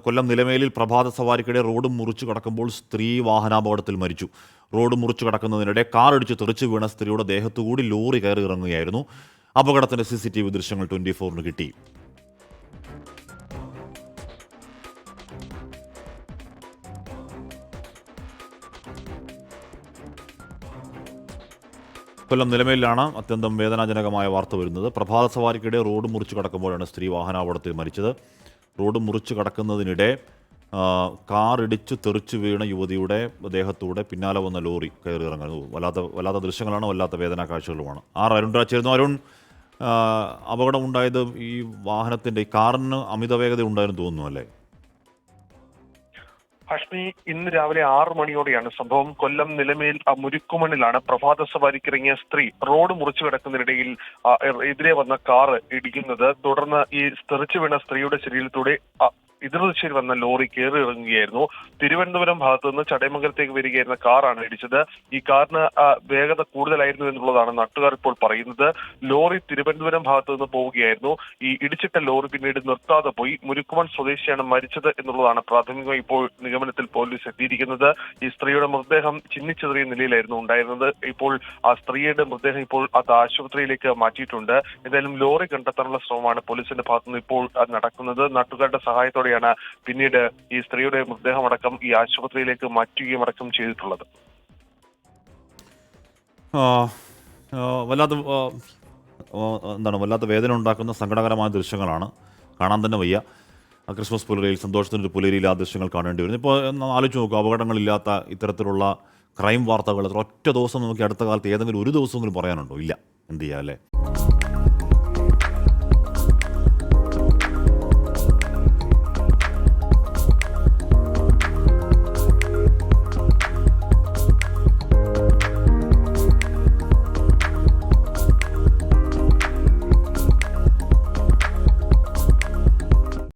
കൊല്ലം നിലമേലിൽ പ്രഭാത സവാരിക്കിടെ റോഡ് മുറിച്ചു കടക്കുമ്പോൾ സ്ത്രീ വാഹനാപകടത്തിൽ മരിച്ചു. റോഡ് മുറിച്ചു കടക്കുന്നതിനിടെ കാർ ഇടിച്ച് തെറിച്ചു വീണ സ്ത്രീയുടെ ദേഹത്തുകൂടി ലോറി കയറി ഇറങ്ങുകയായിരുന്നു. അപകടത്തിന്റെ CCTV ദൃശ്യങ്ങൾ 24 കിട്ടി. കൊല്ലം നിലമേലിലാണ് അത്യന്തം വേദനാജനകമായ വാർത്ത വരുന്നത്. പ്രഭാത സവാരിക്കിടെ റോഡ് മുറിച്ചു കടക്കുമ്പോഴാണ് സ്ത്രീ വാഹനാപകടത്തിൽ മരിച്ചത്. റോഡ് മുറിച്ചു കടക്കുന്നതിനിടെ കാർ ഇടിച്ചു തെറിച്ചു വീണ യുവതിയുടെ ദേഹത്തൂടെ പിന്നാലെ വന്ന ലോറി കയറി ഇറങ്ങുന്നു. വല്ലാത്ത ദൃശ്യങ്ങളാണ്, വല്ലാത്ത വേദനാ കാഴ്ചകളുമാണ്. അരുൺരാജ് ചേരുന്നു. അരുൺ, അപകടമുണ്ടായത് ഈ വാഹനത്തിൻ്റെ ഈ കാറിന് അമിത വേഗത ഉണ്ടായിരുന്നു തോന്നുന്നു അല്ലേ? ഹഷ്മി, ഇന്ന് രാവിലെ 6 മണിയോടെയാണ് സംഭവം. കൊല്ലം നിലമേൽ മുരുക്കുമണ്ണിലാണ് പ്രഭാത സവാരിക്കിറങ്ങിയ സ്ത്രീ റോഡ് മുറിച്ചു കിടക്കുന്നതിനിടയിൽ എതിരെ വന്ന കാറ് ഇടിക്കുന്നത്. തുടർന്ന് ഈ തെറിച്ചു വീണ സ്ത്രീയുടെ ശരീരത്തൂടെ എതിർദിശയിൽ വന്ന ലോറി കയറി ഇറങ്ങുകയായിരുന്നു. തിരുവനന്തപുരം ഭാഗത്തു നിന്ന് ചടയമംഗലത്തേക്ക് വരികയായിരുന്ന കാറാണ് ഇടിച്ചത്. ഈ കാറിന് വേഗത കൂടുതലായിരുന്നു എന്നുള്ളതാണ് നാട്ടുകാർ ഇപ്പോൾ പറയുന്നത്. ലോറി തിരുവനന്തപുരം ഭാഗത്തു നിന്ന് പോവുകയായിരുന്നു. ഈ ഇടിച്ചിട്ട ലോറി പിന്നീട് നിർത്താതെ പോയി. മുരുക്കുമൺ സ്വദേശിയാണ് മരിച്ചത് എന്നുള്ളതാണ് പ്രാഥമികമായി ഇപ്പോൾ നിഗമനത്തിൽ പോലീസ് എത്തിയിരിക്കുന്നത്. ഈ സ്ത്രീയുടെ മൃതദേഹം ചിന്നിച്ചെറിയ നിലയിലായിരുന്നു ഉണ്ടായിരുന്നത്. ഇപ്പോൾ ആ സ്ത്രീയുടെ മൃതദേഹം ഇപ്പോൾ അത് ആശുപത്രിയിലേക്ക് മാറ്റിയിട്ടുണ്ട്. എന്തായാലും ലോറി കണ്ടെത്താനുള്ള ശ്രമമാണ് പോലീസിന്റെ ഭാഗത്തുനിന്ന് ഇപ്പോൾ നടക്കുന്നത്. നാട്ടുകാരുടെ സഹായത്തോടെ പിന്നീട് ഈ സ്ത്രീയുടെ മൃതദേഹമടക്കം ഈ ആശുപത്രിയിലേക്ക് മാറ്റുകയും അടക്കം ചെയ്തിട്ടുള്ളത്. വല്ലാത്ത വേദന ഉണ്ടാക്കുന്ന സങ്കടകരമായ ദൃശ്യങ്ങളാണ്. കാണാൻ തന്നെ വയ്യ. ക്രിസ്മസ് പുലരിയിൽ, സന്തോഷത്തിൻ്റെ ഒരു പുലരിയിൽ ആ ദൃശ്യങ്ങൾ കാണേണ്ടി വരുന്നു. ഇപ്പോൾ ആലോചിച്ച് നോക്കുക, അപകടങ്ങളില്ലാത്ത ഇത്തരത്തിലുള്ള ക്രൈം വാർത്തകൾ ഒറ്റ ദിവസം നമുക്ക് അടുത്ത കാലത്ത് ഏതെങ്കിലും ഒരു ദിവസമെങ്കിലും പറയാനുണ്ടോ? ഇല്ല. എന്ത് ചെയ്യാം അല്ലേ?